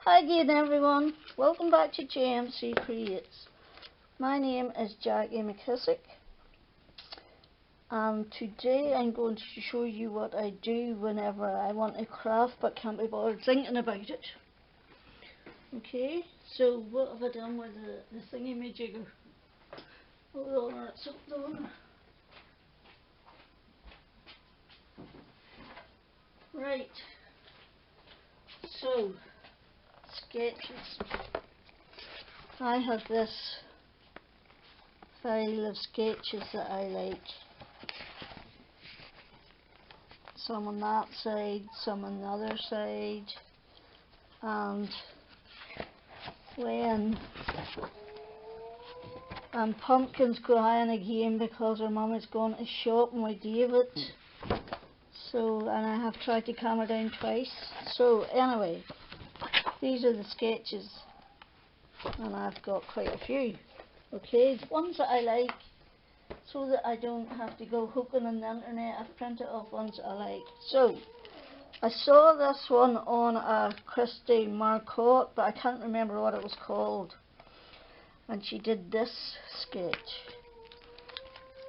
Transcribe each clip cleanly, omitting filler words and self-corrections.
Hi again everyone, welcome back to JMC Creates. My name is Jackie McKissick and today I'm going to show you what I do whenever I want to craft but can't be bothered thinking about it. Okay, so what have I done with the thingy-majigger? Hold on, it's up there. Right, so sketches. I have this file of sketches that I like. Some on that side, some on the other side, and when Pumpkin's crying again because her mum is going to shopping with David, and I have tried to calm her down twice. So anyway, these are the sketches, and I've got quite a few. Okay, the ones that I like, so that I don't have to go hooking on the internet. I've printed off ones that I like. So I saw this one on a Christy Marcotte, but I can't remember what it was called, and she did this sketch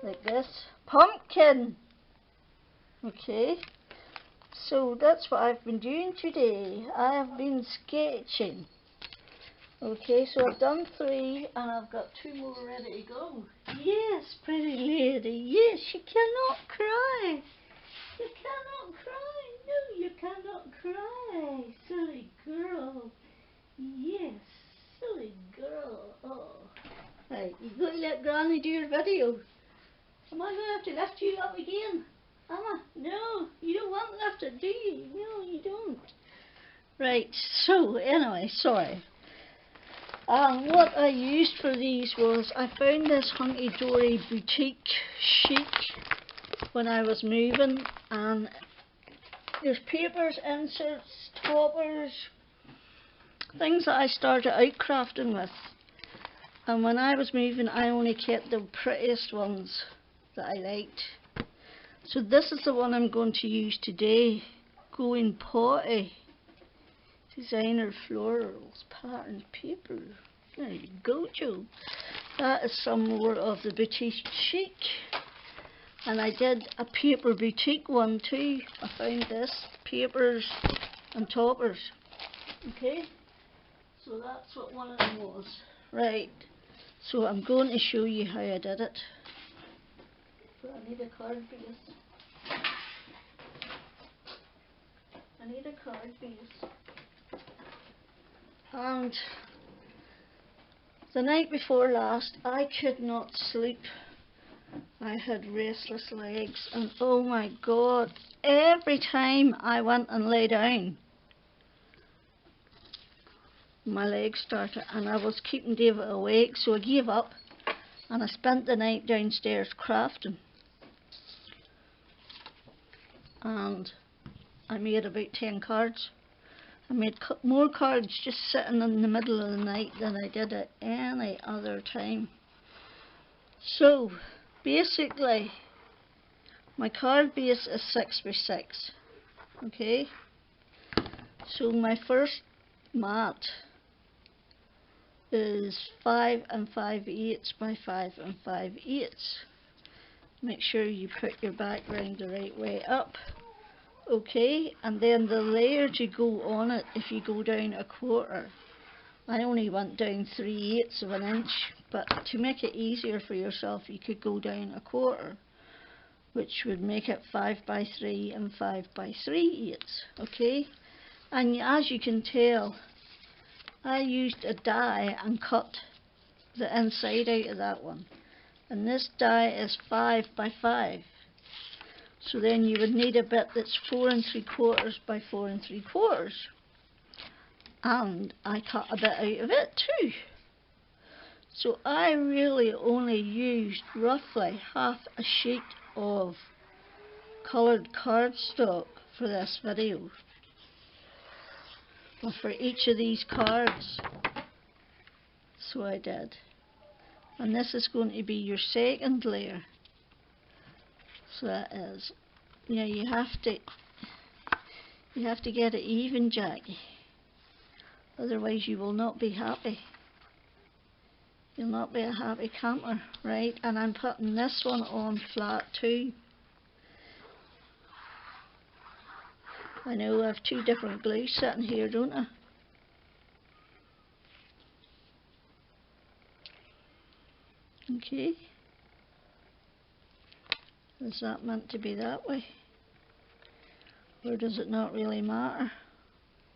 like this. Pumpkin! Okay, so that's what I've been doing today. I have been sketching. Okay, so I've done 3 and I've got 2 more ready to go. Yes, pretty lady, yes, you cannot cry. You cannot cry. No, you cannot cry. Silly girl. Yes, silly girl. Oh. Right, you've got to let Granny do your video. Am I going to have to lift you up again? Am I? No, you don't want lifted, do you? No, you don't. Right, so anyway, sorry. What I used for these was I found this Hunky Dory boutique chic when I was moving, and there's papers, inserts, toppers, things that I started out crafting with, and when I was moving I only kept the prettiest ones that I liked. So this is the one I'm going to use today. Going Potty. Designer florals, patterned paper. There you go, Joe. That is some more of the boutique chic. And I did a paper boutique one too. I found this, papers and toppers. Okay, so that's what one of them was. Right, so I'm going to show you how I did it. But I need a card base. I need a card base. And the night before last, I could not sleep. I had restless legs, and oh my God, every time I went and lay down, my legs started, and I was keeping David awake, so I gave up, and I spent the night downstairs crafting. And I made about 10 cards. I made more cards just sitting in the middle of the night than I did at any other time. So basically my card base is 6x6. Okay, so my first mat is 5 5/8 by 5 5/8. Make sure you put your background the right way up. Okay, and then the layer to go on it, if you go down 1/4, I only went down 3/8 of an inch, but to make it easier for yourself you could go down 1/4, which would make it 5 by 3 and 5 by 3/8. Okay, and as you can tell, I used a die and cut the inside out of that one, and this die is 5 by 5. So then you would need a bit that's 4 3/4 by 4 3/4. And I cut a bit out of it too. So I really only used roughly half a sheet of coloured cardstock for this video. Well, for each of these cards. So I did. And this is going to be your second layer. So that is, you have to get it even, Jackie. Otherwise you will not be happy. You'll not be a happy camper, right? And I'm putting this one on flat too. I know I have two different glues sitting here, don't I? Okay. Is that meant to be that way? Or does it not really matter?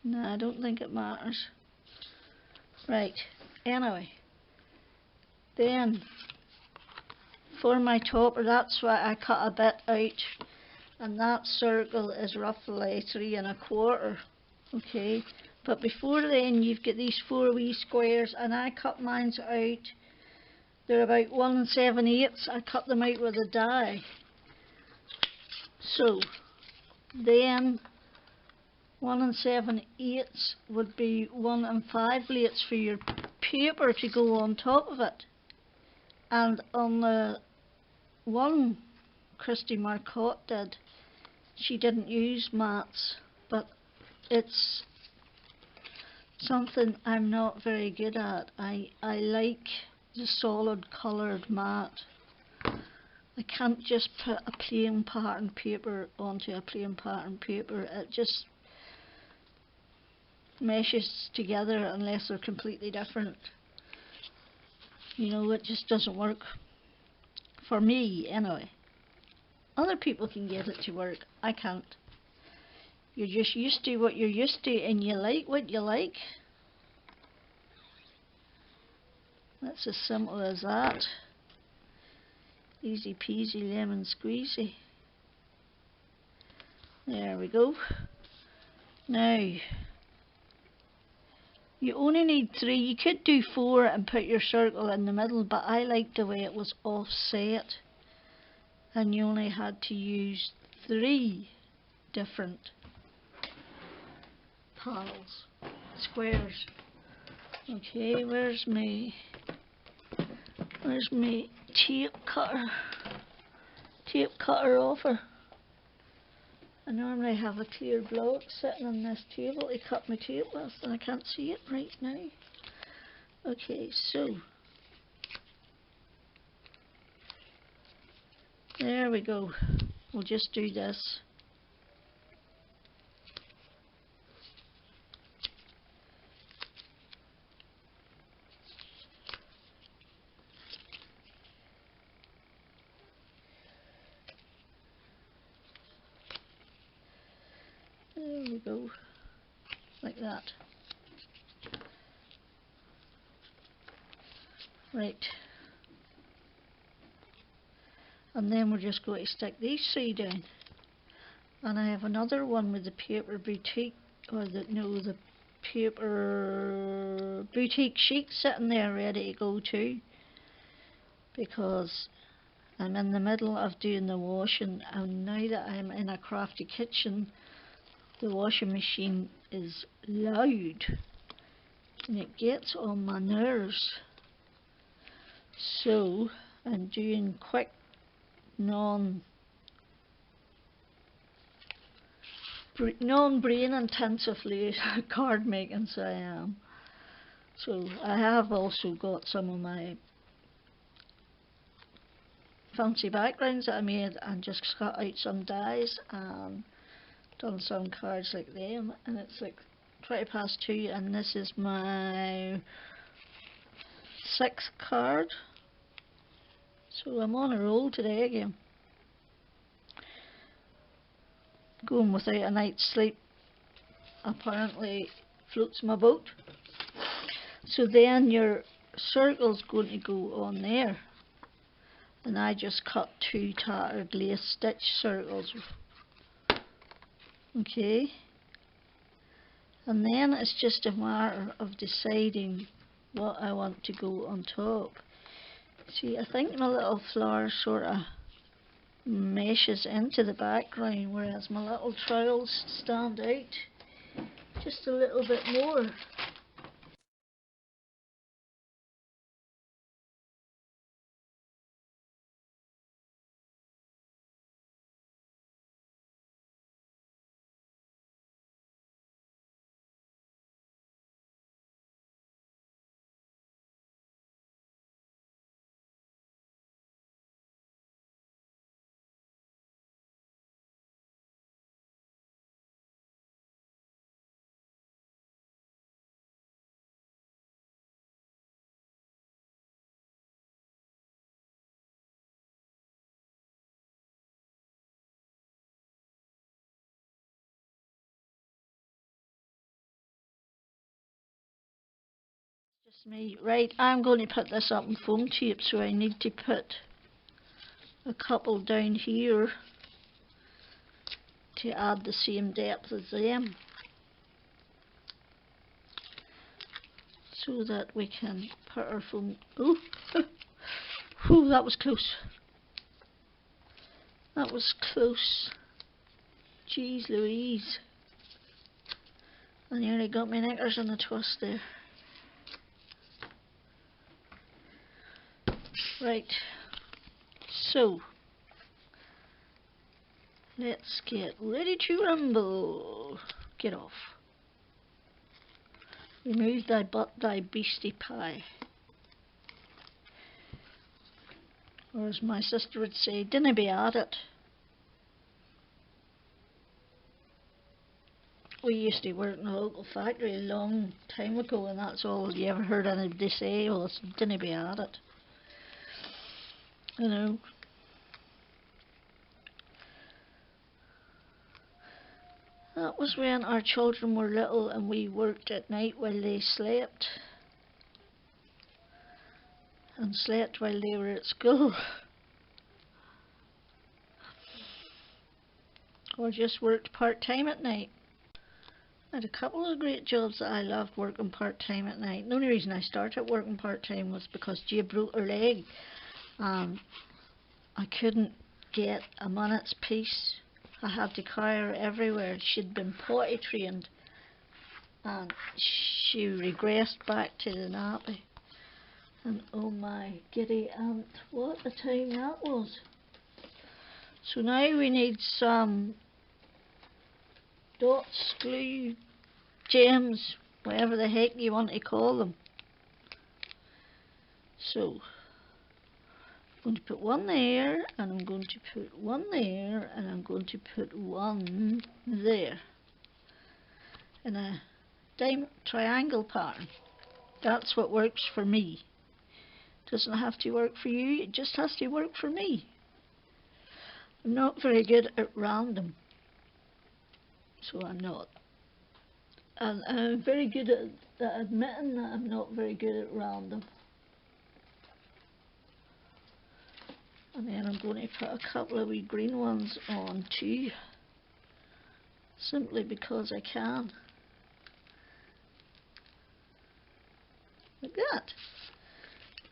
No, I don't think it matters. Right, anyway. Then, for my topper, that's why I cut a bit out. And that circle is roughly 3 1/4. Okay, but before then you've got these 4 wee squares, and I cut mine out. They're about 1 7/8. I cut them out with a die. So then 1 7/8 would be 1 5/8 for your paper to go on top of it. And on the one Christy Marcotte did, she didn't use mats, but it's something I'm not very good at. I like the solid coloured mat. I can't just put a plain pattern paper onto a plain pattern paper. It just meshes together unless they're completely different. You know, it just doesn't work. For me, anyway. Other people can get it to work. I can't. You're just used to what you're used to, and you like what you like. That's as simple as that. Easy peasy lemon squeezy. There we go. Now, you only need 3. You could do 4 and put your circle in the middle, but I liked the way it was offset. And you only had to use 3 different panels, squares. Okay, where's my tape cutter? Tape cutter offer. I normally have a clear block sitting on this table to cut my tape with, and I can't see it right now. Okay, so there we go. We'll just do this. There we go. Like that. Right. And then we're just going to stick these 3 down. And I have another one with the paper boutique, or the paper boutique sheet sitting there ready to go too, because I'm in the middle of doing the washing, and now that I'm in a crafty kitchen, the washing machine is loud and it gets on my nerves. So I'm doing quick, non-brain intensively card making, so I am. So I have also got some of my fancy backgrounds that I made and just cut out some dies and done some cards like them, and it's like 2:20, and this is my 6th card. So I'm on a roll today again. Going without a night's sleep apparently floats my boat. So then your circle's going to go on there, and I just cut 2 tattered lace stitch circles. Okay, and then it's just a matter of deciding what I want to go on top. See, I think my little flower sort of meshes into the background, whereas my little trowels stand out just a little bit more. Me. Right, I'm going to put this up in foam tape, so I need to put a couple down here to add the same depth as them, so that we can put our foam. Oh, whew, that was close. That was close. Jeez Louise. I nearly got my knickers in a twist there. Right, so let's get ready to rumble. Get off. Remove thy butt, thy beastie pie. Or as my sister would say, dinna be at it. We used to work in a local factory a long time ago, and that's all you ever heard anybody say, was dinna be at it. You know. That was when our children were little and we worked at night while they slept. And slept while they were at school. Or just worked part-time at night. I had a couple of great jobs that I loved working part-time at night. The only reason I started working part-time was because Gia broke her leg. I couldn't get a minute's peace. I had to carry her everywhere. She'd been potty trained and she regressed back to the nappy. And oh my giddy aunt, what a time that was. So now we need some dots, glue, gems, whatever the heck you want to call them. So I'm going to put one there, and I'm going to put one there, and I'm going to put one there in a triangle pattern. That's what works for me. Doesn't have to work for you, it just has to work for me. I'm not very good at random, so I'm not. And I'm very good at admitting that I'm not very good at random. And then I'm going to put a couple of wee green ones on too, simply because I can. Like that.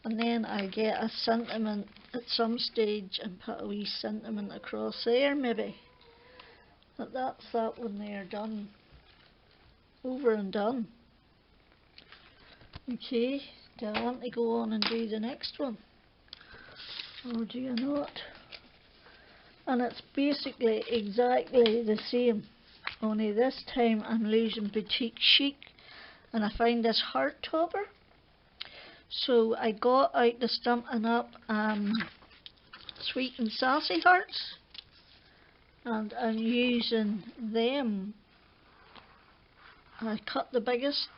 And then I get a sentiment at some stage and put a wee sentiment across there maybe. But that's that one there done. Over and done. Okay, do I want to go on and do the next one? Or do I not? And it's basically exactly the same, only this time I'm losing boutique chic and I find this heart topper. So I got out the Stampin' Up! Sweet and Sassy hearts, and I'm using them. I cut the biggest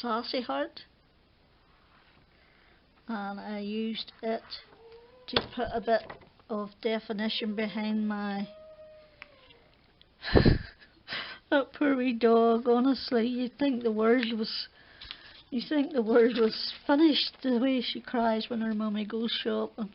sassy heart and I used it to put a bit of definition behind my that poor wee dog. Honestly, you'd think the word was finished, the way she cries when her mummy goes shopping.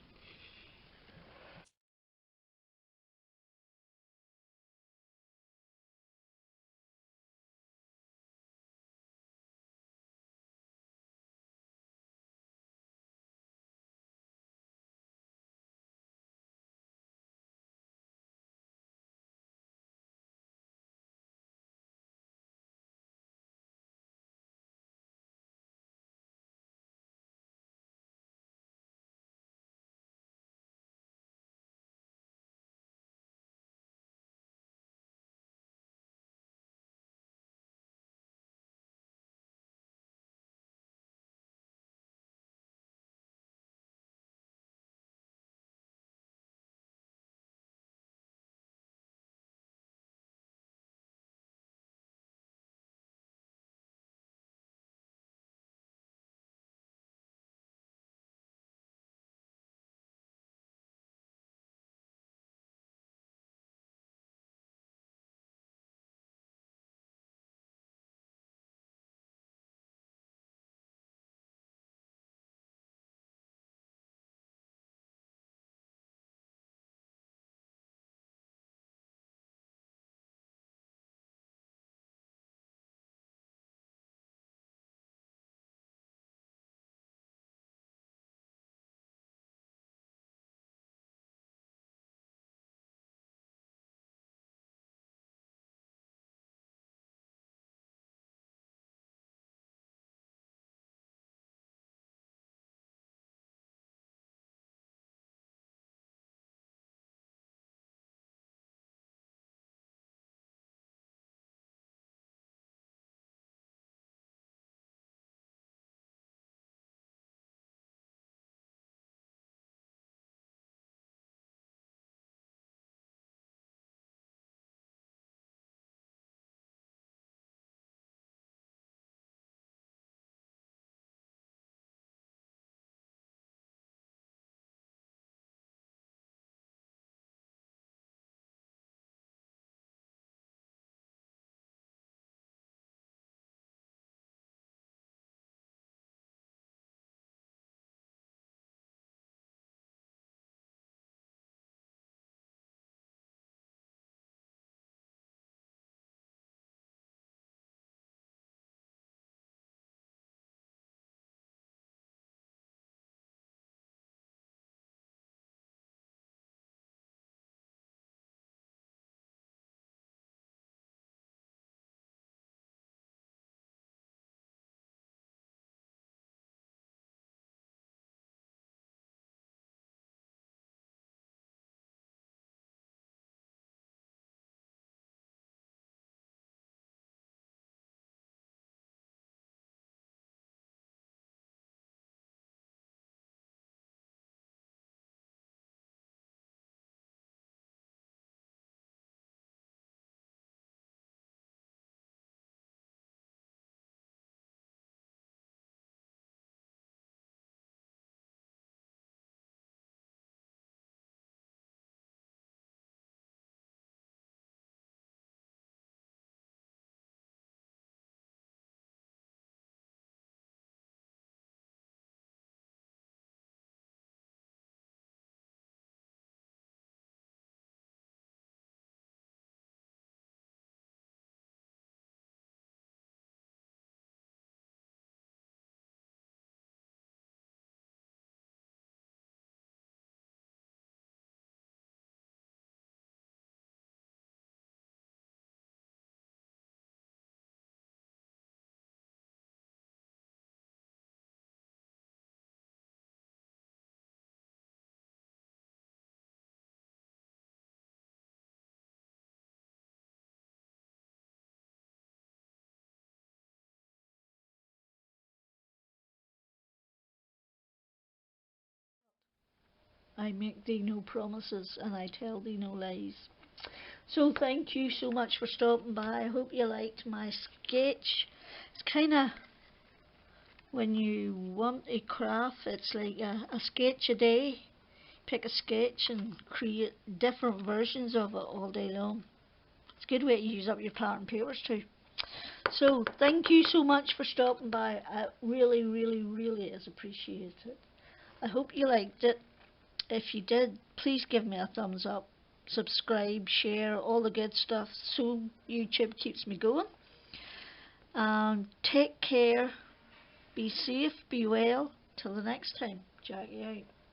I make thee no promises and I tell thee no lies. So thank you so much for stopping by. I hope you liked my sketch. It's kind of, when you want a craft, it's like a sketch a day. Pick a sketch and create different versions of it all day long. It's a good way to use up your pattern papers too. So thank you so much for stopping by. I really is appreciated. I hope you liked it. If you did, please give me a thumbs up, subscribe, share, all the good stuff, so YouTube keeps me going. Take care, be safe, be well. Till the next time, Jackie out.